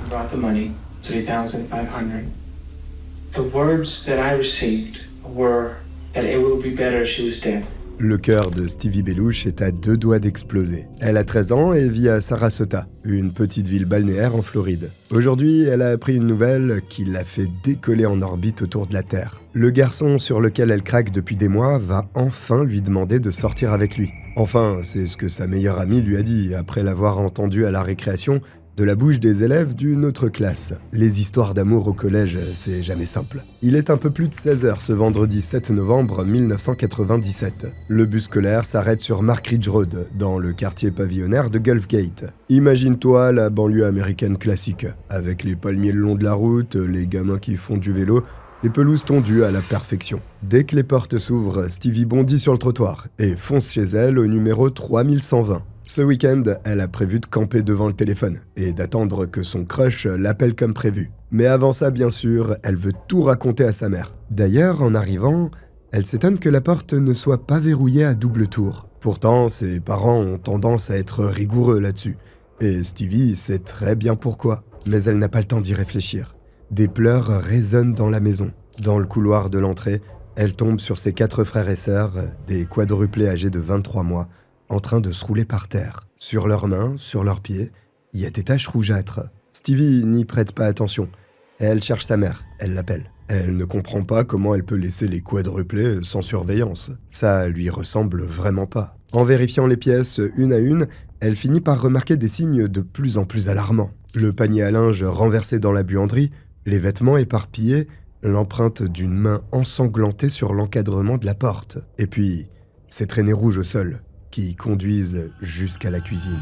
brought the money, 3,500. The words that I received were that it would be better if she was dead. Le cœur de Stevie Belushi est à 2 doigts d'exploser. Elle a 13 ans et vit à Sarasota, une petite ville balnéaire en Floride. Aujourd'hui, elle a appris une nouvelle qui l'a fait décoller en orbite autour de la Terre. Le garçon sur lequel elle craque depuis des mois va enfin lui demander de sortir avec lui. Enfin, c'est ce que sa meilleure amie lui a dit après l'avoir entendu à la récréation de la bouche des élèves d'une autre classe. Les histoires d'amour au collège, c'est jamais simple. Il est un peu plus de 16h ce vendredi 7 novembre 1997. Le bus scolaire s'arrête sur Mark Ridge Road, dans le quartier pavillonnaire de Gulf Gate. Imagine-toi la banlieue américaine classique, avec les palmiers le long de la route, les gamins qui font du vélo, les pelouses tondues à la perfection. Dès que les portes s'ouvrent, Stevie bondit sur le trottoir et fonce chez elle au numéro 3120. Ce week-end, elle a prévu de camper devant le téléphone et d'attendre que son crush l'appelle comme prévu. Mais avant ça, bien sûr, elle veut tout raconter à sa mère. D'ailleurs, en arrivant, elle s'étonne que la porte ne soit pas verrouillée à double tour. Pourtant, ses parents ont tendance à être rigoureux là-dessus. Et Stevie sait très bien pourquoi. Mais elle n'a pas le temps d'y réfléchir. Des pleurs résonnent dans la maison. Dans le couloir de l'entrée, elle tombe sur ses 4 frères et sœurs, des quadruplés âgés de 23 mois, en train de se rouler par terre. Sur leurs mains, sur leurs pieds, il y a des taches rougeâtres. Stevie n'y prête pas attention. Elle cherche sa mère, elle l'appelle. Elle ne comprend pas comment elle peut laisser les quadruplés sans surveillance. Ça lui ressemble vraiment pas. En vérifiant les pièces une à une, elle finit par remarquer des signes de plus en plus alarmants. Le panier à linge renversé dans la buanderie, les vêtements éparpillés, l'empreinte d'une main ensanglantée sur l'encadrement de la porte. Et puis, ces traînées rouges au sol, qui conduisent jusqu'à la cuisine.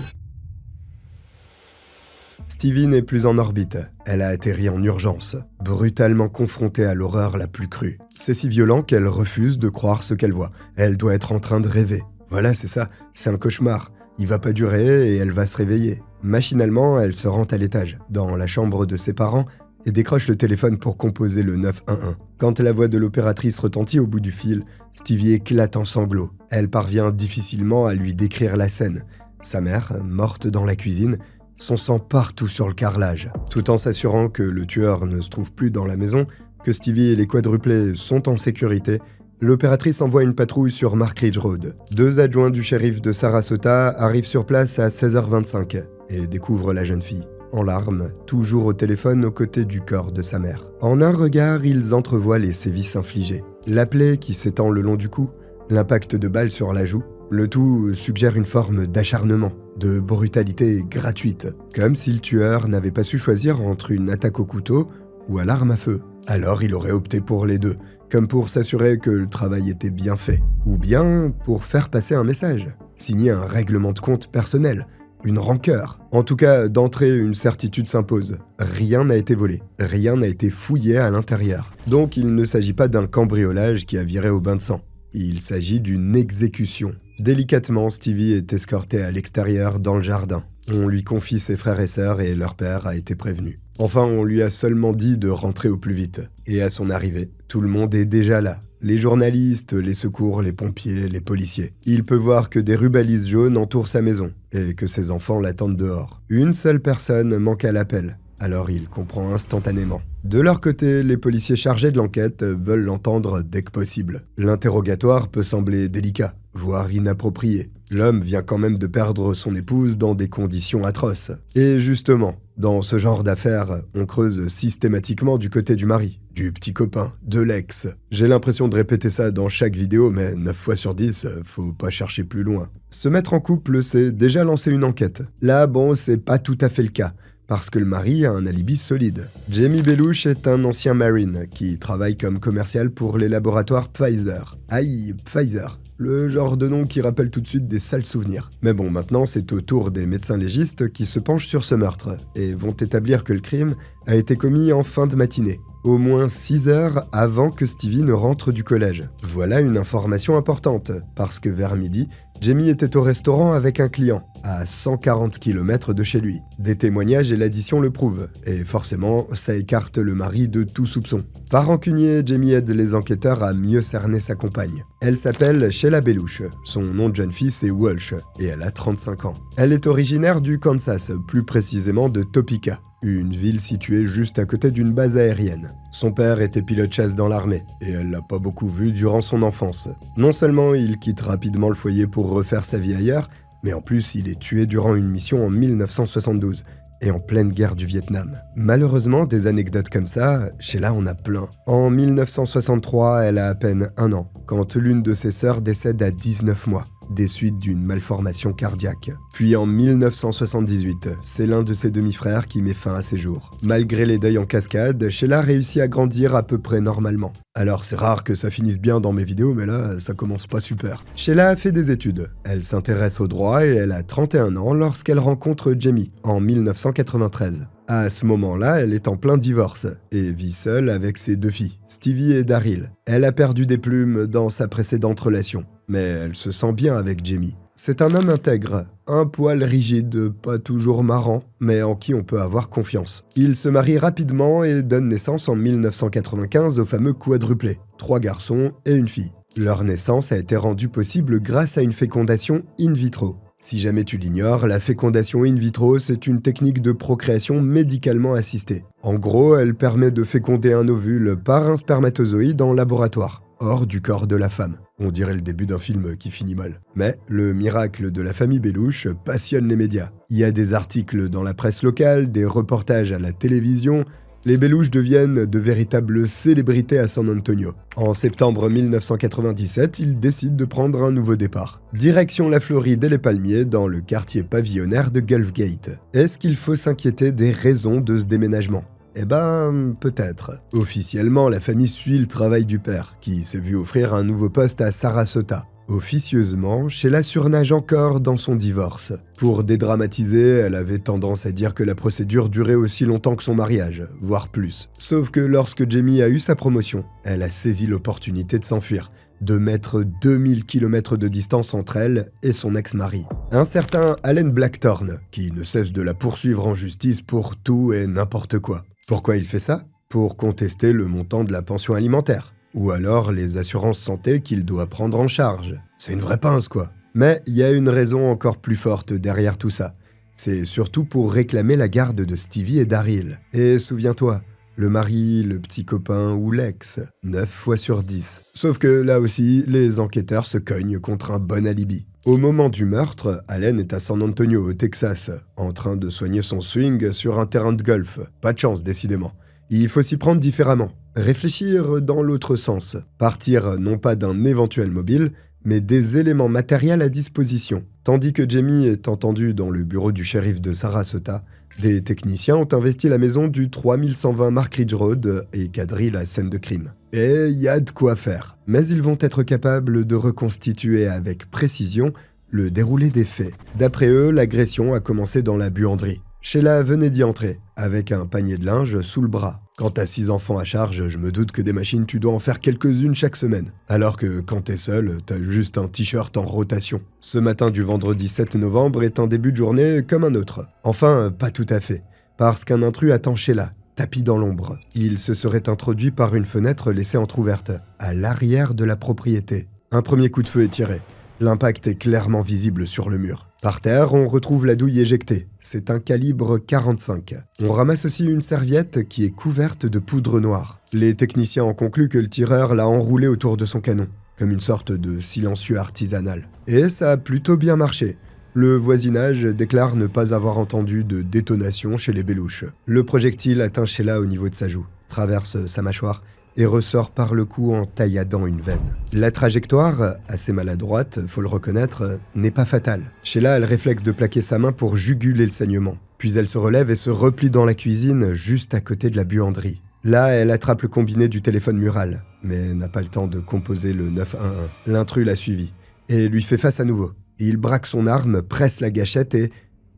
Stevie n'est plus en orbite. Elle a atterri en urgence, brutalement confrontée à l'horreur la plus crue. C'est si violent qu'elle refuse de croire ce qu'elle voit. Elle doit être en train de rêver. Voilà, c'est ça, c'est un cauchemar. Il va pas durer et elle va se réveiller. Machinalement, elle se rend à l'étage, dans la chambre de ses parents, et décroche le téléphone pour composer le 911. Quand la voix de l'opératrice retentit au bout du fil, Stevie éclate en sanglots. Elle parvient difficilement à lui décrire la scène. Sa mère, morte dans la cuisine, son sang partout sur le carrelage. Tout en s'assurant que le tueur ne se trouve plus dans la maison, que Stevie et les quadruplés sont en sécurité, l'opératrice envoie une patrouille sur Mark Ridge Road. 2 adjoints du shérif de Sarasota arrivent sur place à 16h25 et découvrent la jeune fille, en larmes, toujours au téléphone aux côtés du corps de sa mère. En un regard, ils entrevoient les sévices infligés. La plaie qui s'étend le long du cou, l'impact de balles sur la joue, le tout suggère une forme d'acharnement, de brutalité gratuite, comme si le tueur n'avait pas su choisir entre une attaque au couteau ou à l'arme à feu. Alors il aurait opté pour les deux, comme pour s'assurer que le travail était bien fait, ou bien pour faire passer un message, signer un règlement de compte personnel, une rancœur. En tout cas, d'entrée, une certitude s'impose. Rien n'a été volé, rien n'a été fouillé à l'intérieur. Donc il ne s'agit pas d'un cambriolage qui a viré au bain de sang. Il s'agit d'une exécution. Délicatement, Stevie est escortée à l'extérieur dans le jardin. On lui confie ses frères et sœurs et leur père a été prévenu. Enfin, on lui a seulement dit de rentrer au plus vite. Et à son arrivée, tout le monde est déjà là. Les journalistes, les secours, les pompiers, les policiers. Il peut voir que des rubalises jaunes entourent sa maison et que ses enfants l'attendent dehors. Une seule personne manque à l'appel. Alors il comprend instantanément. De leur côté, les policiers chargés de l'enquête veulent l'entendre dès que possible. L'interrogatoire peut sembler délicat, voire inapproprié. L'homme vient quand même de perdre son épouse dans des conditions atroces. Et justement, dans ce genre d'affaires, on creuse systématiquement du côté du mari, du petit copain, de l'ex. J'ai l'impression de répéter ça dans chaque vidéo, mais 9 fois sur 10, faut pas chercher plus loin. Se mettre en couple, c'est déjà lancer une enquête. Là, bon, c'est pas tout à fait le cas, parce que le mari a un alibi solide. Jamie Belushi est un ancien Marine qui travaille comme commercial pour les laboratoires Pfizer. Aïe, Pfizer. Le genre de nom qui rappelle tout de suite des sales souvenirs. Mais bon, maintenant, c'est au tour des médecins légistes qui se penchent sur ce meurtre et vont établir que le crime a été commis en fin de matinée, au moins 6 heures avant que Stevie ne rentre du collège. Voilà une information importante, parce que vers midi, Jamie était au restaurant avec un client, à 140 km de chez lui. Des témoignages et l'addition le prouvent, et forcément, ça écarte le mari de tout soupçon. Par rancunier, Jamie aide les enquêteurs à mieux cerner sa compagne. Elle s'appelle Sheila Belushi, son nom de jeune fille c'est Walsh, et elle a 35 ans. Elle est originaire du Kansas, plus précisément de Topeka. une ville située juste à côté d'une base aérienne. Son père était pilote chasse dans l'armée, et elle l'a pas beaucoup vu durant son enfance. Non seulement il quitte rapidement le foyer pour refaire sa vie ailleurs, mais en plus il est tué durant une mission en 1972, et en pleine guerre du Vietnam. Malheureusement, des anecdotes comme ça, Sheila en a plein. En 1963, elle a à peine 1 an, quand l'une de ses sœurs décède à 19 mois, des suites d'une malformation cardiaque. Puis en 1978, c'est l'un de ses demi-frères qui met fin à ses jours. Malgré les deuils en cascade, Sheila réussit à grandir à peu près normalement. Alors c'est rare que ça finisse bien dans mes vidéos, mais là, ça commence pas super. Sheila a fait des études. Elle s'intéresse au droit et elle a 31 ans lorsqu'elle rencontre Jamie, en 1993. À ce moment-là, elle est en plein divorce et vit seule avec ses 2 filles, Stevie et Daryl. Elle a perdu des plumes dans sa précédente relation, mais elle se sent bien avec Jamie. C'est un homme intègre, un poil rigide, pas toujours marrant, mais en qui on peut avoir confiance. Il se marie rapidement et donne naissance en 1995 au fameux quadruplé, 3 garçons et une fille. Leur naissance a été rendue possible grâce à une fécondation in vitro. Si jamais tu l'ignores, la fécondation in vitro, c'est une technique de procréation médicalement assistée. En gros, elle permet de féconder un ovule par un spermatozoïde en laboratoire, hors du corps de la femme. On dirait le début d'un film qui finit mal. Mais le miracle de la famille Belush passionne les médias. Il y a des articles dans la presse locale, des reportages à la télévision. Les Belush deviennent de véritables célébrités à San Antonio. En septembre 1997, ils décident de prendre un nouveau départ. Direction la Floride et les Palmiers, dans le quartier pavillonnaire de Gulf Gate. Est-ce qu'il faut s'inquiéter des raisons de ce déménagement ? Eh ben, peut-être. Officiellement, la famille suit le travail du père, qui s'est vu offrir un nouveau poste à Sarasota. Officieusement, Sheila surnage encore dans son divorce. Pour dédramatiser, elle avait tendance à dire que la procédure durait aussi longtemps que son mariage, voire plus. Sauf que lorsque Jamie a eu sa promotion, elle a saisi l'opportunité de s'enfuir, de mettre 2000 km de distance entre elle et son ex-mari. Un certain Allen Blackthorne, qui ne cesse de la poursuivre en justice pour tout et n'importe quoi. Pourquoi il fait ça ? Pour contester le montant de la pension alimentaire. Ou alors les assurances santé qu'il doit prendre en charge. C'est une vraie pince, quoi. Mais il y a une raison encore plus forte derrière tout ça. C'est surtout pour réclamer la garde de Stevie et Daryl. Et souviens-toi, le mari, le petit copain ou l'ex, 9 fois sur 10. Sauf que là aussi, les enquêteurs se cognent contre un bon alibi. Au moment du meurtre, Allen est à San Antonio, au Texas, en train de soigner son swing sur un terrain de golf. Pas de chance, décidément. Il faut s'y prendre différemment. Réfléchir dans l'autre sens. Partir non pas d'un éventuel mobile, mais des éléments matériels à disposition. Tandis que Jamie est entendu dans le bureau du shérif de Sarasota, des techniciens ont investi la maison du 3120 Mark Ridge Road et quadrillent la scène de crime. Et il y a de quoi faire. Mais ils vont être capables de reconstituer avec précision le déroulé des faits. D'après eux, l'agression a commencé dans la buanderie. Sheila venait d'y entrer, avec un panier de linge sous le bras. Quand t'as 6 enfants à charge, je me doute que des machines, tu dois en faire quelques-unes chaque semaine. Alors que quand t'es seul, t'as juste un t-shirt en rotation. Ce matin du vendredi 7 novembre est un début de journée comme un autre. Enfin, pas tout à fait. Parce qu'un intrus attend Sheila, tapis dans l'ombre. Il se serait introduit par une fenêtre laissée entrouverte, à l'arrière de la propriété. Un premier coup de feu est tiré. L'impact est clairement visible sur le mur. Par terre, on retrouve la douille éjectée. C'est un calibre 45. On ramasse aussi une serviette qui est couverte de poudre noire. Les techniciens ont conclu que le tireur l'a enroulée autour de son canon, comme une sorte de silencieux artisanal. Et ça a plutôt bien marché. Le voisinage déclare ne pas avoir entendu de détonation chez les Belush. Le projectile atteint Sheila au niveau de sa joue, traverse sa mâchoire et ressort par le cou en tailladant une veine. La trajectoire, assez maladroite, faut le reconnaître, n'est pas fatale. Sheila a le réflexe de plaquer sa main pour juguler le saignement. Puis elle se relève et se replie dans la cuisine, juste à côté de la buanderie. Là, elle attrape le combiné du téléphone mural, mais n'a pas le temps de composer le 911. L'intrus l'a suivi et lui fait face à nouveau. Il braque son arme, presse la gâchette et...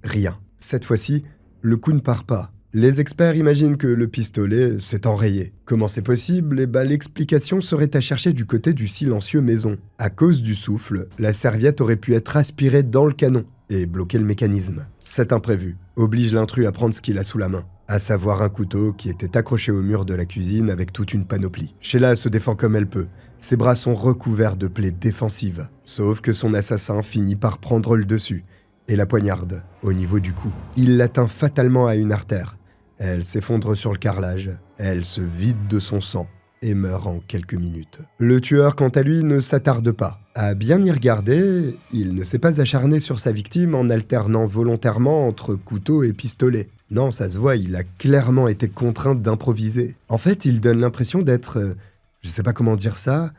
rien. Cette fois-ci, le coup ne part pas. Les experts imaginent que le pistolet s'est enrayé. Comment c'est possible ? L'explication serait à chercher du côté du silencieux maison. À cause du souffle, la serviette aurait pu être aspirée dans le canon et bloquer le mécanisme. Cet imprévu oblige l'intrus à prendre ce qu'il a sous la main, à savoir un couteau qui était accroché au mur de la cuisine avec toute une panoplie. Sheila se défend comme elle peut. Ses bras sont recouverts de plaies défensives. Sauf que son assassin finit par prendre le dessus et la poignarde au niveau du cou. Il l'atteint fatalement à une artère. Elle s'effondre sur le carrelage, elle se vide de son sang et meurt en quelques minutes. Le tueur, quant à lui, ne s'attarde pas. À bien y regarder, il ne s'est pas acharné sur sa victime en alternant volontairement entre couteau et pistolet. Non, ça se voit, il a clairement été contraint d'improviser. En fait, il donne l'impression d'être, je sais pas comment dire ça,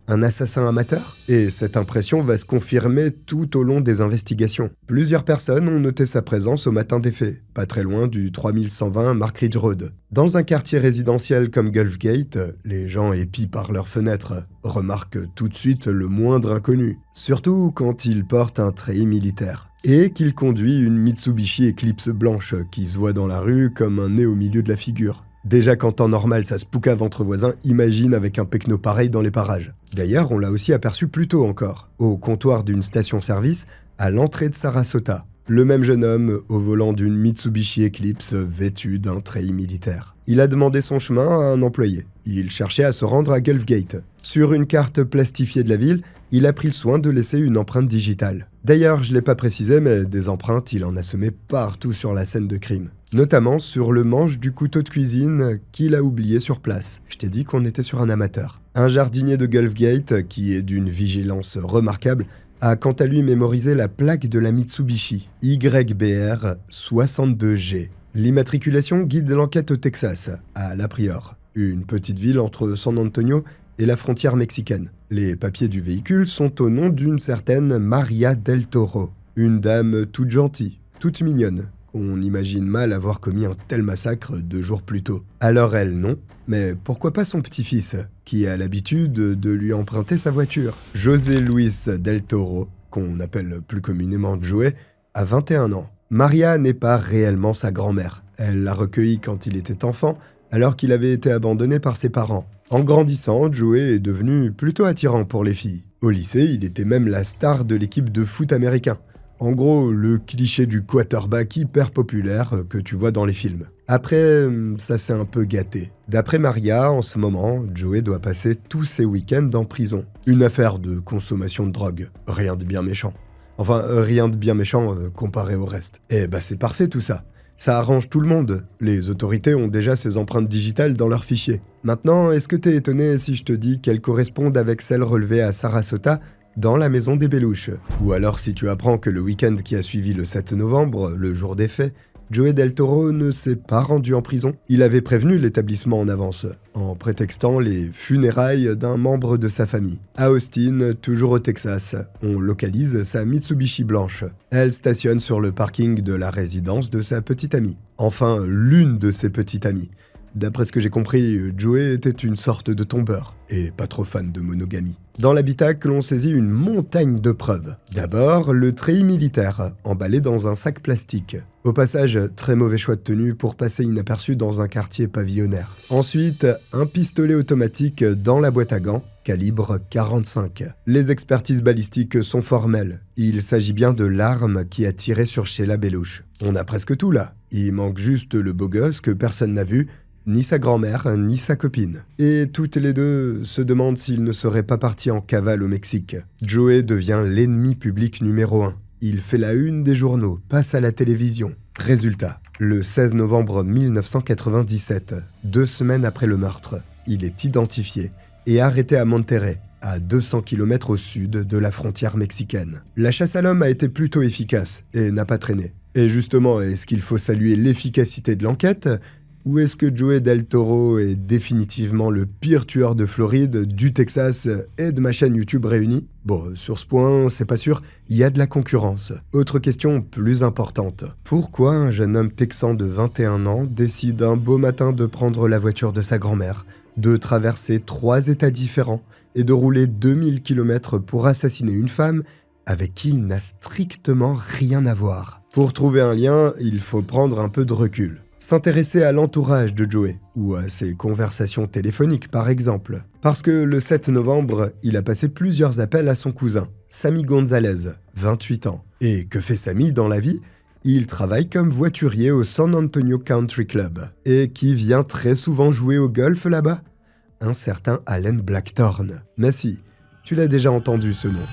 un assassin amateur. Et cette impression va se confirmer tout au long des investigations. Plusieurs personnes ont noté sa présence au matin des faits, pas très loin du 3120 Mark Ridge Road. Dans un quartier résidentiel comme Gulf Gate, les gens épient par leurs fenêtres, remarquent tout de suite le moindre inconnu, surtout quand il porte un treillis militaire. Et qu'il conduit une Mitsubishi Eclipse blanche qui se voit dans la rue comme un nez au milieu de la figure. Déjà qu'en temps normal ça se poucave entre voisins, imagine avec un pecno pareil dans les parages. D'ailleurs, on l'a aussi aperçu plus tôt encore, au comptoir d'une station-service à l'entrée de Sarasota. Le même jeune homme au volant d'une Mitsubishi Eclipse vêtue d'un treillis militaire. Il a demandé son chemin à un employé. Il cherchait à se rendre à Gulf Gate. Sur une carte plastifiée de la ville, il a pris le soin de laisser une empreinte digitale. D'ailleurs, je ne l'ai pas précisé, mais des empreintes, il en a semé partout sur la scène de crime. Notamment sur le manche du couteau de cuisine qu'il a oublié sur place. Je t'ai dit qu'on était sur un amateur. Un jardinier de Gulf Gate, qui est d'une vigilance remarquable, a quant à lui mémorisé la plaque de la Mitsubishi, YBR 62G. L'immatriculation guide l'enquête au Texas, à La Prior, une petite ville entre San Antonio et la frontière mexicaine. Les papiers du véhicule sont au nom d'une certaine Maria Del Toro, une dame toute gentille, toute mignonne, qu'on imagine mal avoir commis un tel massacre 2 jours plus tôt. Alors elle, non, mais pourquoi pas son petit-fils, qui a l'habitude de lui emprunter sa voiture. José Luis Del Toro, qu'on appelle plus communément Joey, a 21 ans. Maria n'est pas réellement sa grand-mère. Elle l'a recueilli quand il était enfant, alors qu'il avait été abandonné par ses parents. En grandissant, Joey est devenu plutôt attirant pour les filles. Au lycée, il était même la star de l'équipe de foot américain. En gros, le cliché du quarterback hyper populaire que tu vois dans les films. Après, ça s'est un peu gâté. D'après Maria, en ce moment, Joey doit passer tous ses week-ends en prison. Une affaire de consommation de drogue. Rien de bien méchant. Enfin, rien de bien méchant comparé au reste. Et bah c'est parfait tout ça. Ça arrange tout le monde. Les autorités ont déjà ces empreintes digitales dans leurs fichiers. Maintenant, est-ce que t'es étonné si je te dis qu'elles correspondent avec celles relevées à Sarasota dans la maison des Belushi? Ou alors si tu apprends que le week-end qui a suivi le 7 novembre, le jour des faits, Joey Del Toro ne s'est pas rendu en prison. Il avait prévenu l'établissement en avance, en prétextant les funérailles d'un membre de sa famille. À Austin, toujours au Texas, on localise sa Mitsubishi blanche. Elle stationne sur le parking de la résidence de sa petite amie. Enfin, l'une de ses petites amies. D'après ce que j'ai compris, Joey était une sorte de tombeur, et pas trop fan de monogamie. Dans l'habitacle, l'on saisit une montagne de preuves. D'abord, le treillis militaire, emballé dans un sac plastique. Au passage, très mauvais choix de tenue pour passer inaperçu dans un quartier pavillonnaire. Ensuite, un pistolet automatique dans la boîte à gants, calibre 45. Les expertises balistiques sont formelles. Il s'agit bien de l'arme qui a tiré sur Sheila Belushi. On a presque tout là. Il manque juste le beau gosse que personne n'a vu, ni sa grand-mère, ni sa copine. Et toutes les deux se demandent s'ils ne seraient pas partis en cavale au Mexique. Joey devient l'ennemi public numéro 1. Il fait la une des journaux, passe à la télévision. Résultat, le 16 novembre 1997, 2 semaines après le meurtre, il est identifié et arrêté à Monterrey, à 200 km au sud de la frontière mexicaine. La chasse à l'homme a été plutôt efficace et n'a pas traîné. Et justement, est-ce qu'il faut saluer l'efficacité de l'enquête ? Ou est-ce que Joey Del Toro est définitivement le pire tueur de Floride, du Texas et de ma chaîne YouTube réunie? Bon, sur ce point, c'est pas sûr, il y a de la concurrence. Autre question plus importante. Pourquoi un jeune homme texan de 21 ans décide un beau matin de prendre la voiture de sa grand-mère, de traverser 3 États différents et de rouler 2000 km pour assassiner une femme avec qui il n'a strictement rien à voir? Pour trouver un lien, il faut prendre un peu de recul. S'intéresser à l'entourage de Joey, ou à ses conversations téléphoniques par exemple. Parce que le 7 novembre, il a passé plusieurs appels à son cousin, Sammy Gonzalez, 28 ans. Et que fait Sammy dans la vie ? Il travaille comme voiturier au San Antonio Country Club. Et qui vient très souvent jouer au golf là-bas ? Un certain Allen Blackthorne. Mais si, tu l'as déjà entendu ce nom.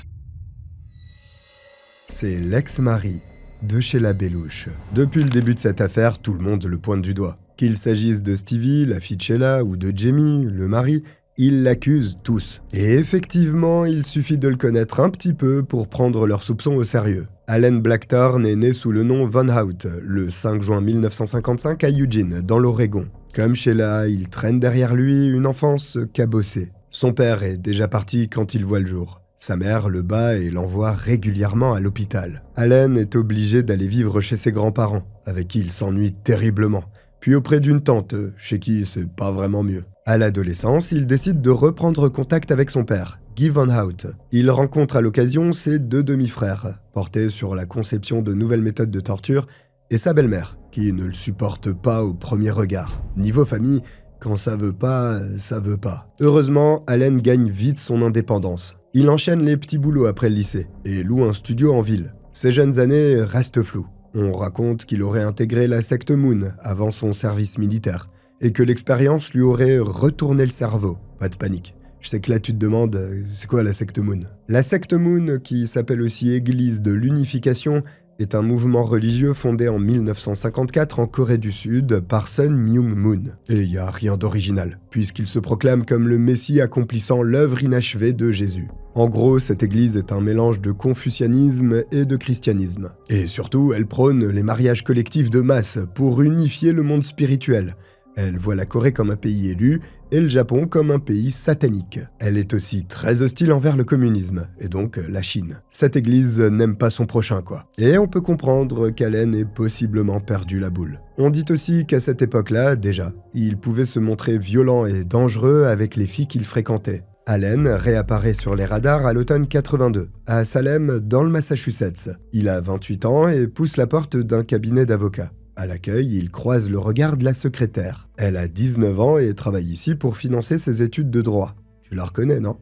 C'est l'ex-mari de Sheila Belushi. Depuis le début de cette affaire, tout le monde le pointe du doigt. Qu'il s'agisse de Stevie, la fille de Sheila, ou de Jamie, le mari, ils l'accusent tous. Et effectivement, il suffit de le connaître un petit peu pour prendre leurs soupçons au sérieux. Allen Blackthorne est né sous le nom Von Hout le 5 juin 1955 à Eugene, dans l'Oregon. Comme Sheila, il traîne derrière lui une enfance cabossée. Son père est déjà parti quand il voit le jour. Sa mère le bat et l'envoie régulièrement à l'hôpital. Allen est obligé d'aller vivre chez ses grands-parents, avec qui il s'ennuie terriblement. Puis auprès d'une tante, chez qui c'est pas vraiment mieux. À l'adolescence, il décide de reprendre contact avec son père, Guy Von Hout. Il rencontre à l'occasion ses 2 demi-frères, portés sur la conception de nouvelles méthodes de torture, et sa belle-mère, qui ne le supporte pas au premier regard. Niveau famille, quand ça veut pas, ça veut pas. Heureusement, Allen gagne vite son indépendance. Il enchaîne les petits boulots après le lycée, et loue un studio en ville. Ses jeunes années restent floues. On raconte qu'il aurait intégré la secte Moon avant son service militaire, et que l'expérience lui aurait retourné le cerveau. Pas de panique. Je sais que là tu te demandes, c'est quoi la secte Moon ? La secte Moon, qui s'appelle aussi Église de l'Unification, est un mouvement religieux fondé en 1954 en Corée du Sud par Sun Myung Moon. Et il n'y a rien d'original, puisqu'il se proclame comme le Messie accomplissant l'œuvre inachevée de Jésus. En gros, cette église est un mélange de confucianisme et de christianisme. Et surtout, elle prône les mariages collectifs de masse pour unifier le monde spirituel. Elle voit la Corée comme un pays élu et le Japon comme un pays satanique. Elle est aussi très hostile envers le communisme, et donc la Chine. Cette église n'aime pas son prochain, quoi. Et on peut comprendre qu'Allen ait possiblement perdu la boule. On dit aussi qu'à cette époque-là, déjà, il pouvait se montrer violent et dangereux avec les filles qu'il fréquentait. Allen réapparaît sur les radars à l'automne 82, à Salem, dans le Massachusetts. Il a 28 ans et pousse la porte d'un cabinet d'avocats. À l'accueil, il croise le regard de la secrétaire. Elle a 19 ans et travaille ici pour financer ses études de droit. Tu la reconnais, non ?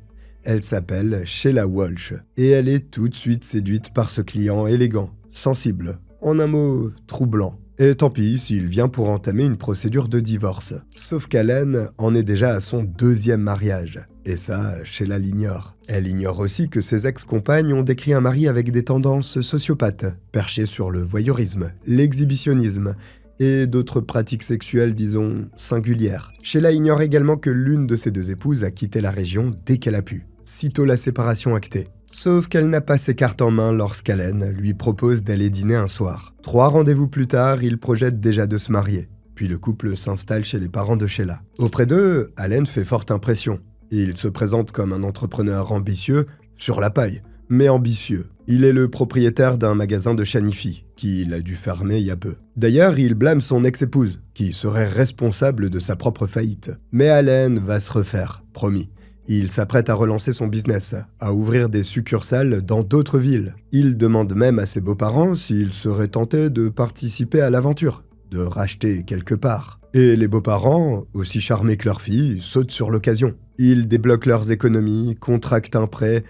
Elle s'appelle Sheila Walsh et elle est tout de suite séduite par ce client élégant, sensible, en un mot, troublant. Et tant pis s'il vient pour entamer une procédure de divorce. Sauf qu'Allen en est déjà à son 2e mariage. Et ça, Sheila l'ignore. Elle ignore aussi que ses ex-compagnes ont décrit un mari avec des tendances sociopathes, perché sur le voyeurisme, l'exhibitionnisme et d'autres pratiques sexuelles, disons, singulières. Sheila ignore également que l'une de ses 2 épouses a quitté la région dès qu'elle a pu, sitôt la séparation actée. Sauf qu'elle n'a pas ses cartes en main lorsqu'Allen lui propose d'aller dîner un soir. 3 rendez-vous plus tard, ils projettent déjà de se marier. Puis le couple s'installe chez les parents de Sheila. Auprès d'eux, Allen fait forte impression. Il se présente comme un entrepreneur ambitieux, sur la paille, mais ambitieux. Il est le propriétaire d'un magasin de chanifi, qu'il a dû fermer il y a peu. D'ailleurs, il blâme son ex-épouse, qui serait responsable de sa propre faillite. Mais Allen va se refaire, promis. Il s'apprête à relancer son business, à ouvrir des succursales dans d'autres villes. Il demande même à ses beaux-parents s'ils seraient tentés de participer à l'aventure, de racheter quelque part. Et les beaux-parents, aussi charmés que leur fille, sautent sur l'occasion. Ils débloquent leurs économies, contractent un prêt,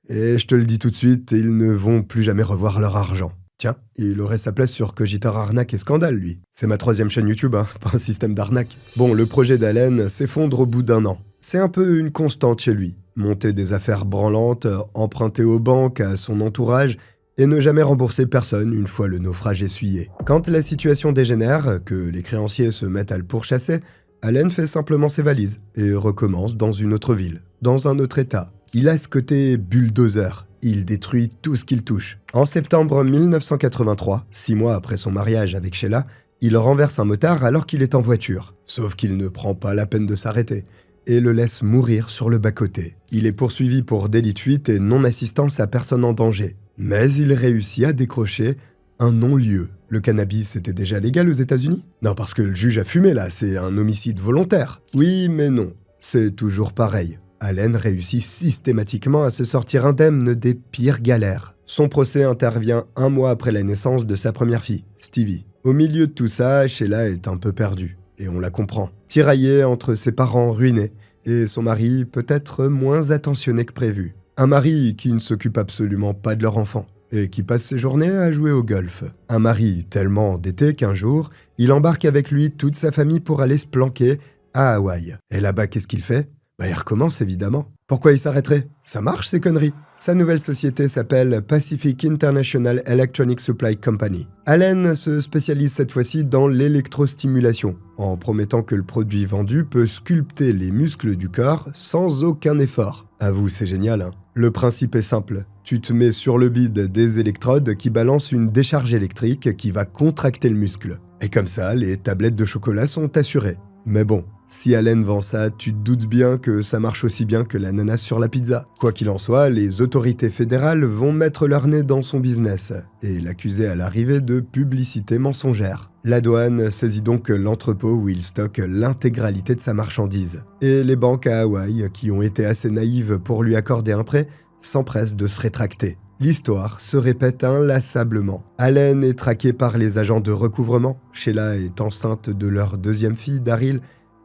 et je te le dis tout de suite, ils ne vont plus jamais revoir leur argent. Tiens, il aurait sa place sur Cogitor Arnaque et Scandale, lui. C'est ma 3e chaîne YouTube, hein, pas un système d'arnaque. Bon, le projet d'Allen s'effondre au bout d'1 an. C'est un peu une constante chez lui. Monter des affaires branlantes, emprunter aux banques, à son entourage, et ne jamais rembourser personne une fois le naufrage essuyé. Quand la situation dégénère, que les créanciers se mettent à le pourchasser, Allen fait simplement ses valises et recommence dans une autre ville, dans un autre état. Il a ce côté bulldozer, il détruit tout ce qu'il touche. En septembre 1983, 6 mois après son mariage avec Sheila, il renverse un motard alors qu'il est en voiture. Sauf qu'il ne prend pas la peine de s'arrêter et le laisse mourir sur le bas-côté. Il est poursuivi pour délit de fuite et non-assistance à personne en danger. Mais il réussit à décrocher un non-lieu. Le cannabis était déjà légal aux États-Unis ? Non, parce que le juge a fumé là, c'est un homicide volontaire. Oui, mais non, c'est toujours pareil. Allen réussit systématiquement à se sortir indemne des pires galères. Son procès intervient 1 mois après la naissance de sa première fille, Stevie. Au milieu de tout ça, Sheila est un peu perdue, et on la comprend. Tiraillée entre ses parents ruinés et son mari peut-être moins attentionné que prévu. Un mari qui ne s'occupe absolument pas de leur enfant et qui passe ses journées à jouer au golf. Un mari tellement endetté qu'un jour, il embarque avec lui toute sa famille pour aller se planquer à Hawaï. Et là-bas, qu'est-ce qu'il fait ? Il recommence évidemment. Pourquoi il s'arrêterait? Ça marche ces conneries. Sa nouvelle société s'appelle Pacific International Electronic Supply Company. Allen se spécialise cette fois-ci dans l'électrostimulation, en promettant que le produit vendu peut sculpter les muscles du corps sans aucun effort. Avoue, c'est génial, hein? Le principe est simple. Tu te mets sur le bide des électrodes qui balancent une décharge électrique qui va contracter le muscle. Et comme ça, les tablettes de chocolat sont assurées. Mais bon, si Allen vend ça, tu te doutes bien que ça marche aussi bien que l'ananas sur la pizza. Quoi qu'il en soit, les autorités fédérales vont mettre leur nez dans son business et l'accuser à l'arrivée de publicité mensongère. La douane saisit donc l'entrepôt où il stocke l'intégralité de sa marchandise. Et les banques à Hawaï, qui ont été assez naïves pour lui accorder un prêt, s'empressent de se rétracter. L'histoire se répète inlassablement. Allen est traqué par les agents de recouvrement. Sheila est enceinte de leur deuxième fille, Daryl,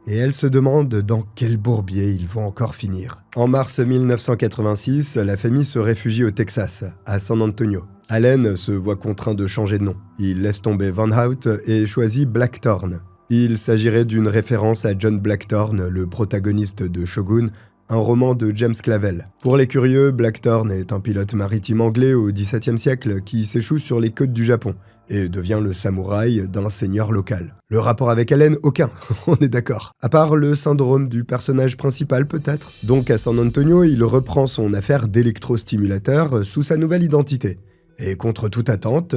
et elle se demande dans quel bourbier ils vont encore finir. En mars 1986, la famille se réfugie au Texas, à San Antonio. Allen se voit contraint de changer de nom. Il laisse tomber Van Hout et choisit Blackthorne. Il s'agirait d'une référence à John Blackthorne, le protagoniste de Shogun, un roman de James Clavell. Pour les curieux, Blackthorne est un pilote maritime anglais au XVIIe siècle qui s'échoue sur les côtes du Japon et devient le samouraï d'un seigneur local. Le rapport avec Allen, aucun, on est d'accord. À part le syndrome du personnage principal peut-être. Donc à San Antonio, il reprend son affaire d'électrostimulateur sous sa nouvelle identité. Et contre toute attente,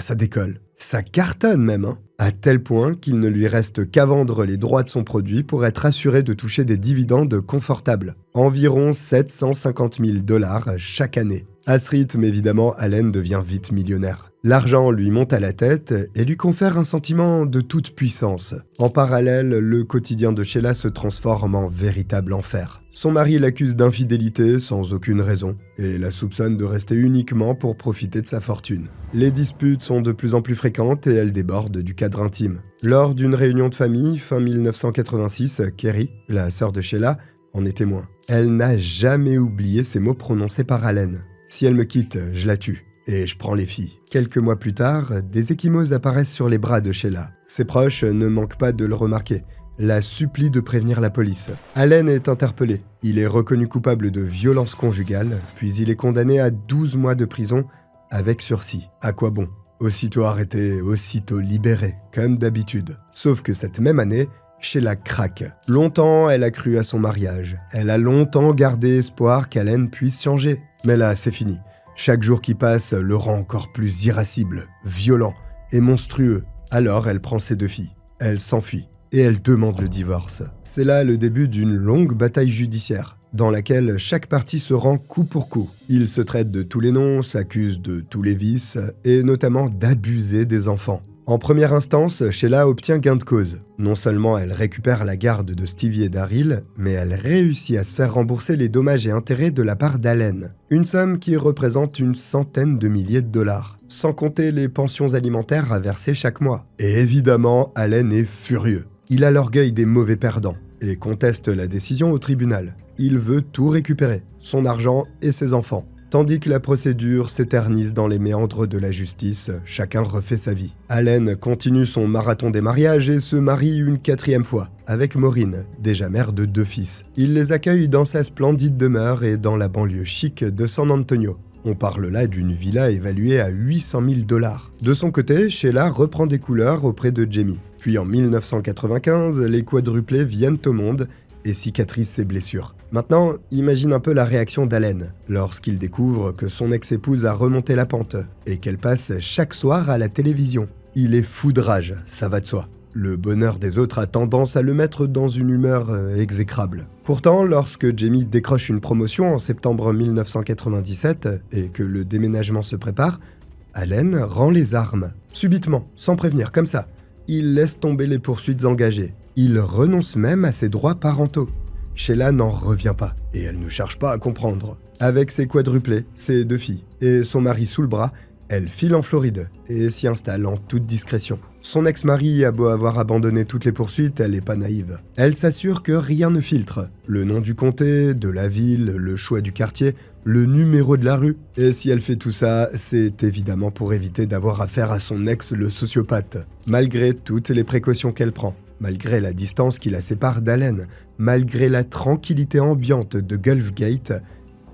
ça décolle. Ça cartonne même, hein. À tel point qu'il ne lui reste qu'à vendre les droits de son produit pour être assuré de toucher des dividendes confortables. Environ 750 000 $ chaque année. À ce rythme, évidemment, Allen devient vite millionnaire. L'argent lui monte à la tête et lui confère un sentiment de toute puissance. En parallèle, le quotidien de Sheila se transforme en véritable enfer. Son mari l'accuse d'infidélité sans aucune raison et la soupçonne de rester uniquement pour profiter de sa fortune. Les disputes sont de plus en plus fréquentes et elles débordent du cadre intime. Lors d'une réunion de famille, fin 1986, Kerry, la sœur de Sheila, en est témoin. Elle n'a jamais oublié ces mots prononcés par Allen. « Si elle me quitte, je la tue. Et je prends les filles. » Quelques mois plus tard, des ecchymoses apparaissent sur les bras de Sheila. Ses proches ne manquent pas de le remarquer. La supplie de prévenir la police. Allen est interpellé. Il est reconnu coupable de violence conjugale, puis il est condamné à 12 mois de prison avec sursis. À quoi bon? Aussitôt arrêté, aussitôt libéré, comme d'habitude. Sauf que cette même année, Sheila craque. Longtemps, elle a cru à son mariage. Elle a longtemps gardé espoir qu'Allen puisse changer. Mais là, c'est fini. Chaque jour qui passe le rend encore plus irascible, violent et monstrueux. Alors elle prend ses 2 filles. Elle s'enfuit et elle demande le divorce. C'est là le début d'une longue bataille judiciaire, dans laquelle chaque partie se rend coup pour coup. Ils se traitent de tous les noms, s'accusent de tous les vices, et notamment d'abuser des enfants. En première instance, Sheila obtient gain de cause. Non seulement elle récupère la garde de Stevie et Daryl, mais elle réussit à se faire rembourser les dommages et intérêts de la part d'Allen. Une somme qui représente une centaine de milliers de dollars, sans compter les pensions alimentaires à verser chaque mois. Et évidemment, Allen est furieux. Il a l'orgueil des mauvais perdants et conteste la décision au tribunal. Il veut tout récupérer, son argent et ses enfants. Tandis que la procédure s'éternise dans les méandres de la justice, chacun refait sa vie. Allen continue son marathon des mariages et se marie une 4e fois, avec Maureen, déjà mère de 2 fils. Il les accueille dans sa splendide demeure et dans la banlieue chic de San Antonio. On parle là d'une villa évaluée à 800 000 $. De son côté, Sheila reprend des couleurs auprès de Jamie. Puis en 1995, les quadruplés viennent au monde et cicatrisent ses blessures. Maintenant, imagine un peu la réaction d'Allen lorsqu'il découvre que son ex-épouse a remonté la pente et qu'elle passe chaque soir à la télévision. Il est fou de rage, ça va de soi. Le bonheur des autres a tendance à le mettre dans une humeur exécrable. Pourtant, lorsque Jamie décroche une promotion en septembre 1997 et que le déménagement se prépare, Allen rend les armes. Subitement, sans prévenir, comme ça. Il laisse tomber les poursuites engagées. Il renonce même à ses droits parentaux. Sheila n'en revient pas, et elle ne cherche pas à comprendre. Avec ses quadruplés, ses 2 filles, et son mari sous le bras, elle file en Floride et s'y installe en toute discrétion. Son ex-mari a beau avoir abandonné toutes les poursuites, elle n'est pas naïve. Elle s'assure que rien ne filtre. Le nom du comté, de la ville, le choix du quartier, le numéro de la rue. Et si elle fait tout ça, c'est évidemment pour éviter d'avoir affaire à son ex le sociopathe. Malgré toutes les précautions qu'elle prend, Malgré la distance qui la sépare d'Allen, malgré la tranquillité ambiante de Gulf Gate,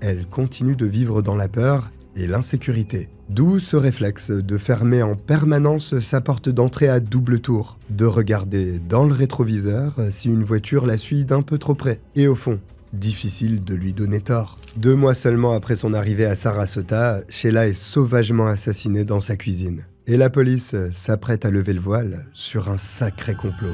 elle continue de vivre dans la peur et l'insécurité. D'où ce réflexe de fermer en permanence sa porte d'entrée à double tour, de regarder dans le rétroviseur si une voiture la suit d'un peu trop près. Et au fond, difficile de lui donner tort. 2 mois seulement après son arrivée à Sarasota, Sheila est sauvagement assassinée dans sa cuisine. Et la police s'apprête à lever le voile sur un sacré complot.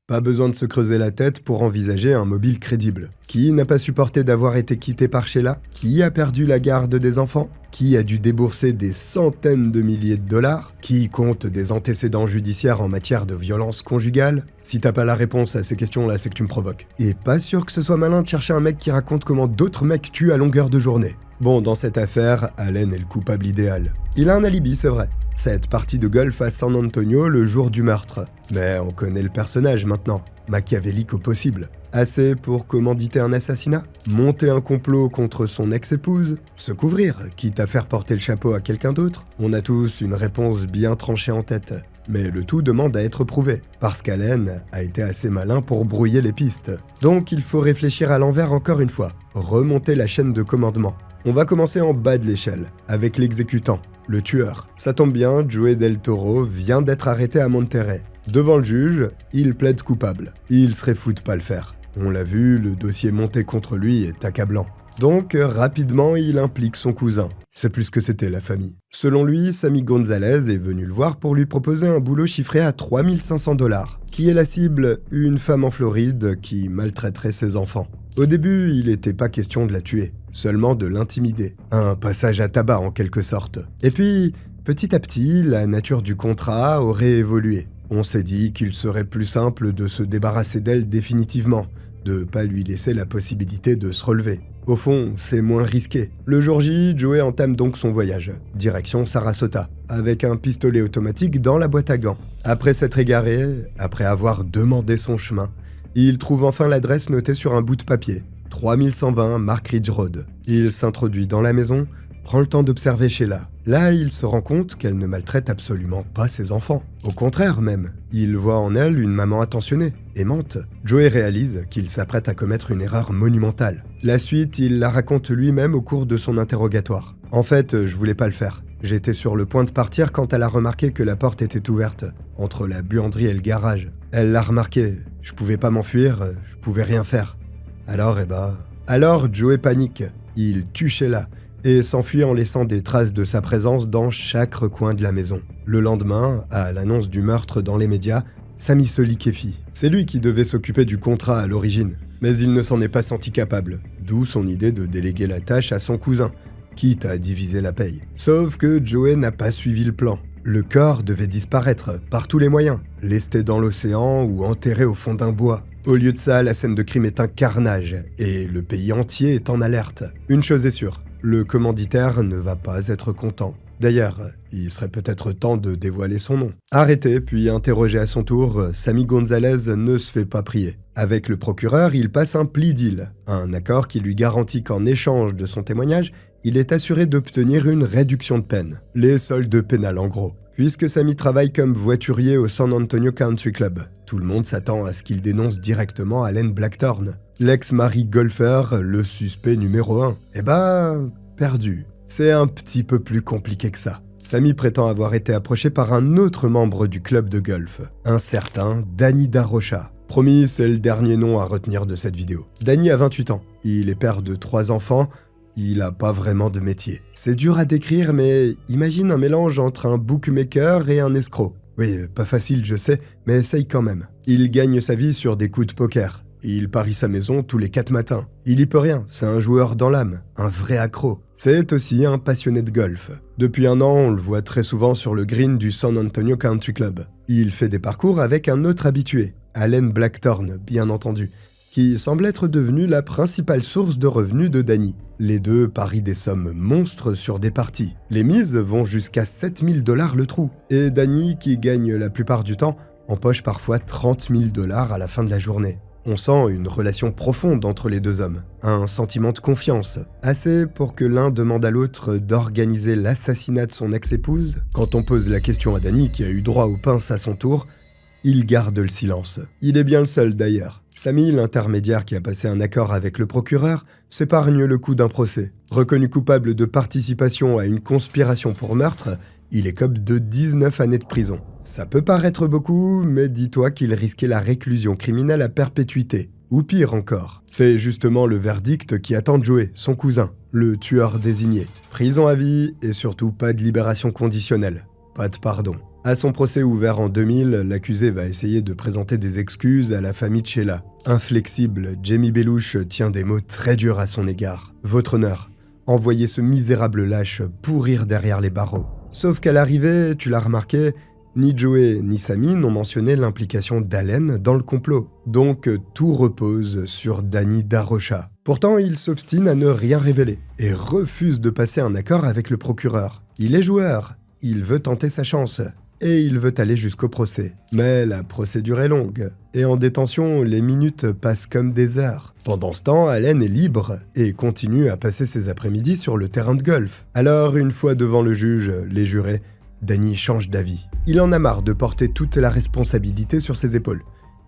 Pas besoin de se creuser la tête pour envisager un mobile crédible. Qui n'a pas supporté d'avoir été quitté par Sheila? Qui a perdu la garde des enfants? Qui a dû débourser des centaines de milliers de dollars? Qui compte des antécédents judiciaires en matière de violence conjugale? Si t'as pas la réponse à ces questions-là, c'est que tu me provoques. Et pas sûr que ce soit malin de chercher un mec qui raconte comment d'autres mecs tuent à longueur de journée. Bon, dans cette affaire, Allen est le coupable idéal. Il a un alibi, c'est vrai. Cette partie de golf à San Antonio le jour du meurtre. Mais on connaît le personnage maintenant, machiavélique au possible. Assez pour commanditer un assassinat, monter un complot contre son ex-épouse, se couvrir, quitte à faire porter le chapeau à quelqu'un d'autre. On a tous une réponse bien tranchée en tête. Mais le tout demande à être prouvé, parce qu'Allen a été assez malin pour brouiller les pistes. Donc il faut réfléchir à l'envers encore une fois, remonter la chaîne de commandement. On va commencer en bas de l'échelle, avec l'exécutant, le tueur. Ça tombe bien, Joey Del Toro vient d'être arrêté à Monterrey. Devant le juge, il plaide coupable. Il serait fou de pas le faire. On l'a vu, le dossier monté contre lui est accablant. Donc, rapidement, il implique son cousin. C'est plus que c'était la famille. Selon lui, Sammy Gonzalez est venu le voir pour lui proposer un boulot chiffré à 3500 $. Qui est la cible? Une femme en Floride qui maltraiterait ses enfants. Au début, il n'était pas question de la tuer, seulement de l'intimider. Un passage à tabac en quelque sorte. Et puis, petit à petit, la nature du contrat aurait évolué. On s'est dit qu'il serait plus simple de se débarrasser d'elle définitivement, de pas lui laisser la possibilité de se relever. Au fond, c'est moins risqué. Le jour J, Joey entame donc son voyage, direction Sarasota, avec un pistolet automatique dans la boîte à gants. Après s'être égaré, après avoir demandé son chemin, il trouve enfin l'adresse notée sur un bout de papier, 3120 Mark Ridge Road. Il s'introduit dans la maison, prend le temps d'observer Sheila. Là, il se rend compte qu'elle ne maltraite absolument pas ses enfants. Au contraire même, il voit en elle une maman attentionnée, aimante. Joey réalise qu'il s'apprête à commettre une erreur monumentale. La suite, il la raconte lui-même au cours de son interrogatoire. En fait, je voulais pas le faire. J'étais sur le point de partir quand elle a remarqué que la porte était ouverte, entre la buanderie et le garage. Elle l'a remarqué, je pouvais pas m'enfuir, je pouvais rien faire. Alors Joey panique, il tue Sheila et s'enfuit en laissant des traces de sa présence dans chaque recoin de la maison. Le lendemain, à l'annonce du meurtre dans les médias, Sammy se liquéfie. C'est lui qui devait s'occuper du contrat à l'origine, mais il ne s'en est pas senti capable, d'où son idée de déléguer la tâche à son cousin, quitte à diviser la paye. Sauf que Joey n'a pas suivi le plan. Le corps devait disparaître par tous les moyens, lesté dans l'océan ou enterré au fond d'un bois. Au lieu de ça, la scène de crime est un carnage et le pays entier est en alerte. Une chose est sûre, le commanditaire ne va pas être content. D'ailleurs, il serait peut-être temps de dévoiler son nom. Arrêté puis interrogé à son tour, Sammy Gonzalez ne se fait pas prier. Avec le procureur, il passe un plea deal, un accord qui lui garantit qu'en échange de son témoignage, il est assuré d'obtenir une réduction de peine. Les soldes pénales en gros. Puisque Sammy travaille comme voiturier au San Antonio Country Club, tout le monde s'attend à ce qu'il dénonce directement Allen Blackthorne. L'ex-mari golfeur, le suspect numéro 1. Perdu. C'est un petit peu plus compliqué que ça. Sammy prétend avoir été approché par un autre membre du club de golf, un certain Danny DaRocha. Promis, c'est le dernier nom à retenir de cette vidéo. Danny a 28 ans. Il est père de 3 enfants. Il a pas vraiment de métier. C'est dur à décrire, mais imagine un mélange entre un bookmaker et un escroc. Oui, pas facile, je sais, mais essaye quand même. Il gagne sa vie sur des coups de poker. Il parie sa maison tous les 4 matins. Il y peut rien, c'est un joueur dans l'âme, un vrai accro. C'est aussi un passionné de golf. Depuis 1 an, on le voit très souvent sur le green du San Antonio Country Club. Il fait des parcours avec un autre habitué, Allen Blackthorne, bien entendu, qui semble être devenu la principale source de revenus de Danny. Les deux parient des sommes monstres sur des parties. Les mises vont jusqu'à 7000 $ le trou. Et Danny, qui gagne la plupart du temps, empoche parfois 30 000 $ à la fin de la journée. On sent une relation profonde entre les deux hommes, un sentiment de confiance, assez pour que l'un demande à l'autre d'organiser l'assassinat de son ex-épouse. Quand on pose la question à Danny, qui a eu droit aux pinces à son tour, Il garde le silence. Il est bien le seul d'ailleurs. Samy, l'intermédiaire qui a passé un accord avec le procureur, s'épargne le coup d'un procès. Reconnu coupable de participation à une conspiration pour meurtre, il écope de 19 années de prison. Ça peut paraître beaucoup, mais dis-toi qu'il risquait la réclusion criminelle à perpétuité. Ou pire encore. C'est justement le verdict qui attend Joey, son cousin, le tueur désigné. Prison à vie et surtout pas de libération conditionnelle. Pas de pardon. À son procès ouvert en 2000, l'accusé va essayer de présenter des excuses à la famille de Sheila. Inflexible, Jamie Belushi tient des mots très durs à son égard. Votre honneur, envoyez ce misérable lâche pourrir derrière les barreaux. Sauf qu'à l'arrivée, tu l'as remarqué, ni Joey ni Samy n'ont mentionné l'implication d'Allen dans le complot. Donc tout repose sur Danny DaRocha. Pourtant, il s'obstine à ne rien révéler et refuse de passer un accord avec le procureur. Il est joueur, il veut tenter sa chance. Et il veut aller jusqu'au procès. Mais la procédure est longue, et en détention, les minutes passent comme des heures. Pendant ce temps, Allen est libre et continue à passer ses après-midi sur le terrain de golf. Alors, une fois devant le juge, les jurés, Danny change d'avis. Il en a marre de porter toute la responsabilité sur ses épaules.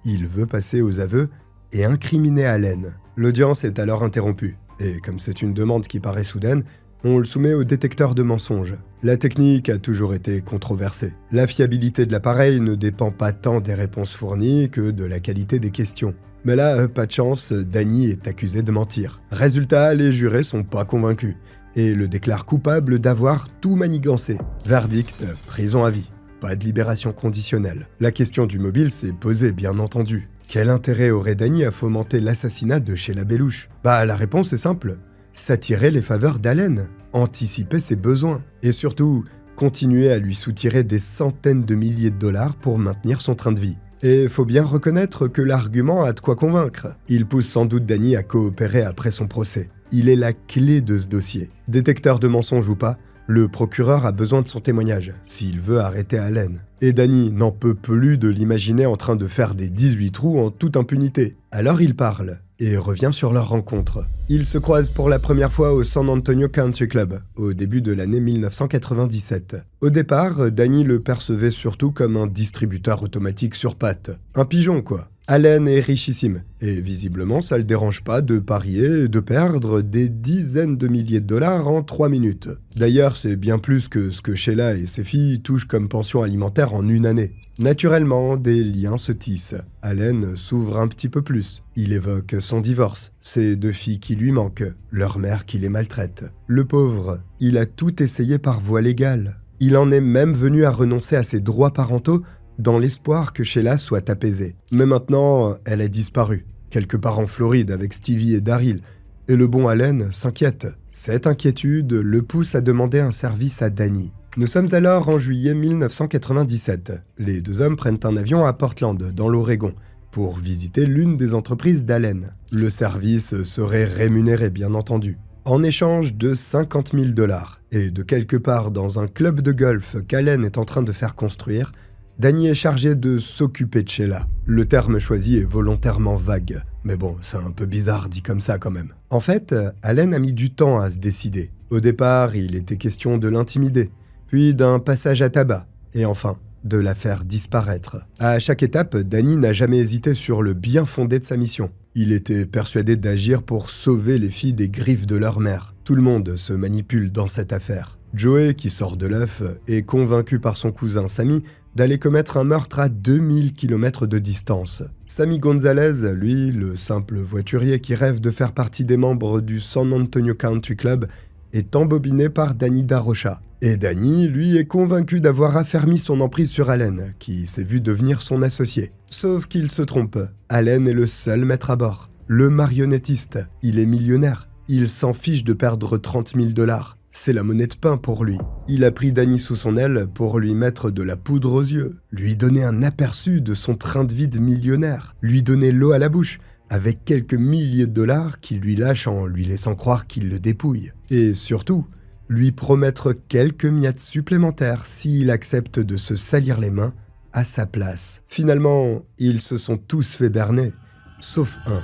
Il veut passer aux aveux et incriminer Allen. L'audience est alors interrompue, et comme c'est une demande qui paraît soudaine, on le soumet au détecteur de mensonges. La technique a toujours été controversée. La fiabilité de l'appareil ne dépend pas tant des réponses fournies que de la qualité des questions. Mais là, pas de chance, Danny est accusé de mentir. Résultat, les jurés sont pas convaincus et le déclarent coupable d'avoir tout manigancé. Verdict, prison à vie. Pas de libération conditionnelle. La question du mobile s'est posée, bien entendu. Quel intérêt aurait Danny à fomenter l'assassinat de Sheila Belushi ? La réponse est simple. S'attirer les faveurs d'Allen, anticiper ses besoins, et surtout, continuer à lui soutirer des centaines de milliers de dollars pour maintenir son train de vie. Et faut bien reconnaître que l'argument a de quoi convaincre. Il pousse sans doute Danny à coopérer après son procès. Il est la clé de ce dossier. Détecteur de mensonges ou pas, le procureur a besoin de son témoignage, s'il veut arrêter Allen. Et Danny n'en peut plus de l'imaginer en train de faire des 18 trous en toute impunité. Alors il parle et revient sur leur rencontre. Ils se croisent pour la première fois au San Antonio Country Club, au début de l'année 1997. Au départ, Danny le percevait surtout comme un distributeur automatique sur pattes. Un pigeon, quoi. Allen est richissime, et visiblement ça le dérange pas de parier et de perdre des dizaines de milliers de dollars en 3 minutes. D'ailleurs, c'est bien plus que ce que Sheila et ses filles touchent comme pension alimentaire en une année. Naturellement, des liens se tissent. Allen s'ouvre un petit peu plus. Il évoque son divorce, ses 2 filles qui lui manquent, leur mère qui les maltraite. Le pauvre, il a tout essayé par voie légale. Il en est même venu à renoncer à ses droits parentaux dans l'espoir que Sheila soit apaisée. Mais maintenant, elle a disparu, quelque part en Floride avec Stevie et Daryl, et le bon Allen s'inquiète. Cette inquiétude le pousse à demander un service à Danny. Nous sommes alors en juillet 1997. Les 2 hommes prennent un avion à Portland, dans l'Oregon, pour visiter l'une des entreprises d'Allen. Le service serait rémunéré, bien entendu, en échange de 50 000 dollars. Et de quelque part dans un club de golf qu'Allen est en train de faire construire, Danny est chargé de s'occuper de Sheila. Le terme choisi est volontairement vague, mais bon, c'est un peu bizarre dit comme ça quand même. En fait, Allen a mis du temps à se décider. Au départ, il était question de l'intimider, puis d'un passage à tabac, et enfin, de la faire disparaître. À chaque étape, Danny n'a jamais hésité sur le bien fondé de sa mission. Il était persuadé d'agir pour sauver les filles des griffes de leur mère. Tout le monde se manipule dans cette affaire. Joey, qui sort de l'œuf, est convaincu par son cousin Samy d'aller commettre un meurtre à 2000 km de distance. Samy Gonzalez, lui, le simple voiturier qui rêve de faire partie des membres du San Antonio Country Club, est embobiné par Danny DaRocha. Et Danny, lui, est convaincu d'avoir affermi son emprise sur Allen, qui s'est vu devenir son associé. Sauf qu'il se trompe. Allen est le seul maître à bord. Le marionnettiste. Il est millionnaire. Il s'en fiche de perdre 30 000 dollars. C'est la monnaie de pain pour lui. Il a pris Danny sous son aile pour lui mettre de la poudre aux yeux, lui donner un aperçu de son train de vie de millionnaire, lui donner l'eau à la bouche, avec quelques milliers de dollars qu'il lui lâche en lui laissant croire qu'il le dépouille. Et surtout, lui promettre quelques miettes supplémentaires s'il accepte de se salir les mains à sa place. Finalement, ils se sont tous fait berner, sauf un.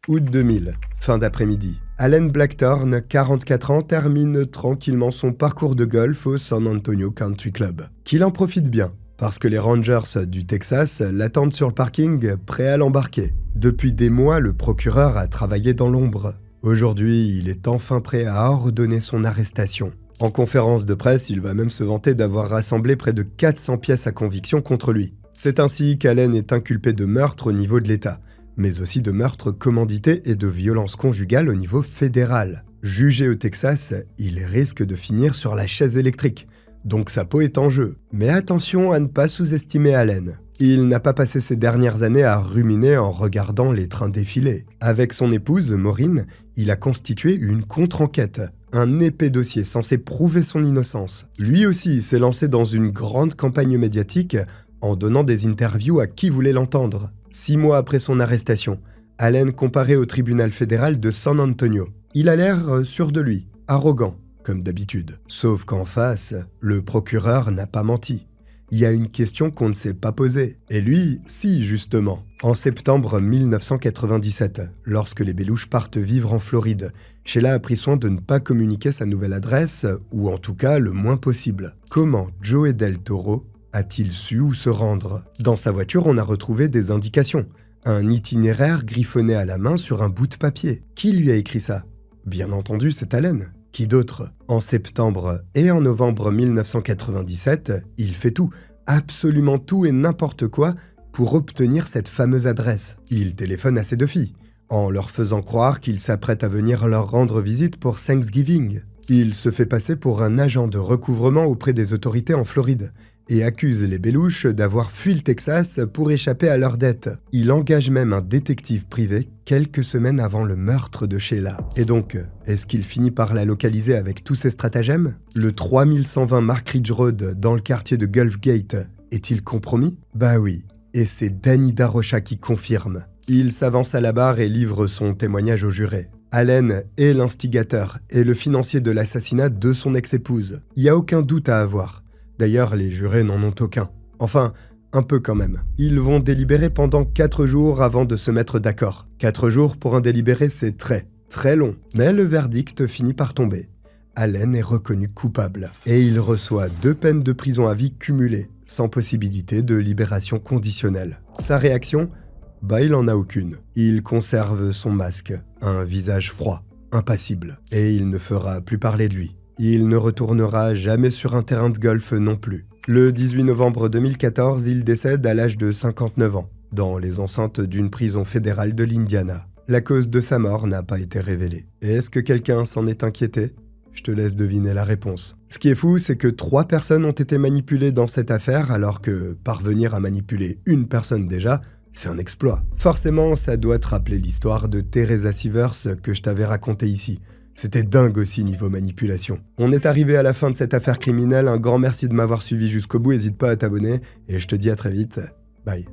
Août 2000, fin d'après-midi. Allen Blackthorne, 44 ans, termine tranquillement son parcours de golf au San Antonio Country Club. Qu'il en profite bien. parce que les Rangers du Texas l'attendent sur le parking, prêt à l'embarquer. Depuis des mois, le procureur a travaillé dans l'ombre. Aujourd'hui, il est enfin prêt à ordonner son arrestation. En conférence de presse, il va même se vanter d'avoir rassemblé près de 400 pièces à conviction contre lui. C'est ainsi qu'Allen est inculpé de meurtre au niveau de l'État, mais aussi de meurtre commandité et de violence conjugale au niveau fédéral. Jugé au Texas, il risque de finir sur la chaise électrique, donc sa peau est en jeu. Mais attention à ne pas sous-estimer Allen. Il n'a pas passé ses dernières années à ruminer en regardant les trains défiler. Avec son épouse, Maureen, il a constitué une contre-enquête, un épais dossier censé prouver son innocence. Lui aussi s'est lancé dans une grande campagne médiatique en donnant des interviews à qui voulait l'entendre. 6 mois après son arrestation, Allen comparait au tribunal fédéral de San Antonio. Il a l'air sûr de lui, arrogant, comme d'habitude. Sauf qu'en face, le procureur n'a pas menti. Il y a une question qu'on ne s'est pas posée. Et lui, si, justement. En septembre 1997, lorsque les Belushi partent vivre en Floride, Sheila a pris soin de ne pas communiquer sa nouvelle adresse, ou en tout cas le moins possible. Comment Joey Del Toro a-t-il su où se rendre? Dans sa voiture, on a retrouvé des indications. Un itinéraire griffonné à la main sur un bout de papier. Qui lui a écrit ça? Bien entendu, c'est Allen. Qui d'autre? En septembre et en novembre 1997, il fait tout, absolument tout et n'importe quoi pour obtenir cette fameuse adresse. Il téléphone à ses 2 filles, en leur faisant croire qu'il s'apprête à venir leur rendre visite pour Thanksgiving. Il se fait passer pour un agent de recouvrement auprès des autorités en Floride et accuse les Belushi d'avoir fui le Texas pour échapper à leurs dettes. Il engage même un détective privé quelques semaines avant le meurtre de Sheila. Et donc, est-ce qu'il finit par la localiser avec tous ses stratagèmes? Le 3120 Mark Ridge Road dans le quartier de Gulf Gate est-il compromis? Bah oui, et c'est Danny DaRocha qui confirme. Il s'avance à la barre et livre son témoignage au juré. Allen est l'instigateur et le financier de l'assassinat de son ex-épouse. Il n'y a aucun doute à avoir. D'ailleurs, les jurés n'en ont aucun. Enfin, un peu quand même. Ils vont délibérer pendant 4 jours avant de se mettre d'accord. 4 jours pour un délibéré, c'est très long. Mais le verdict finit par tomber. Allen est reconnu coupable. Et il reçoit 2 peines de prison à vie cumulées, sans possibilité de libération conditionnelle. Sa réaction? Bah, il en a aucune. Il conserve son masque, un visage froid, impassible. Et il ne fera plus parler de lui. Il ne retournera jamais sur un terrain de golf non plus. Le 18 novembre 2014, il décède à l'âge de 59 ans, dans les enceintes d'une prison fédérale de l'Indiana. La cause de sa mort n'a pas été révélée. Et est-ce que quelqu'un s'en est inquiété? Je te laisse deviner la réponse. Ce qui est fou, c'est que 3 personnes ont été manipulées dans cette affaire, alors que parvenir à manipuler une personne déjà, c'est un exploit. Forcément, ça doit te rappeler l'histoire de Teresa Sivers que je t'avais racontée ici. C'était dingue aussi niveau manipulation. On est arrivé à la fin de cette affaire criminelle, un grand merci de m'avoir suivi jusqu'au bout, n'hésite pas à t'abonner, et je te dis à très vite, bye.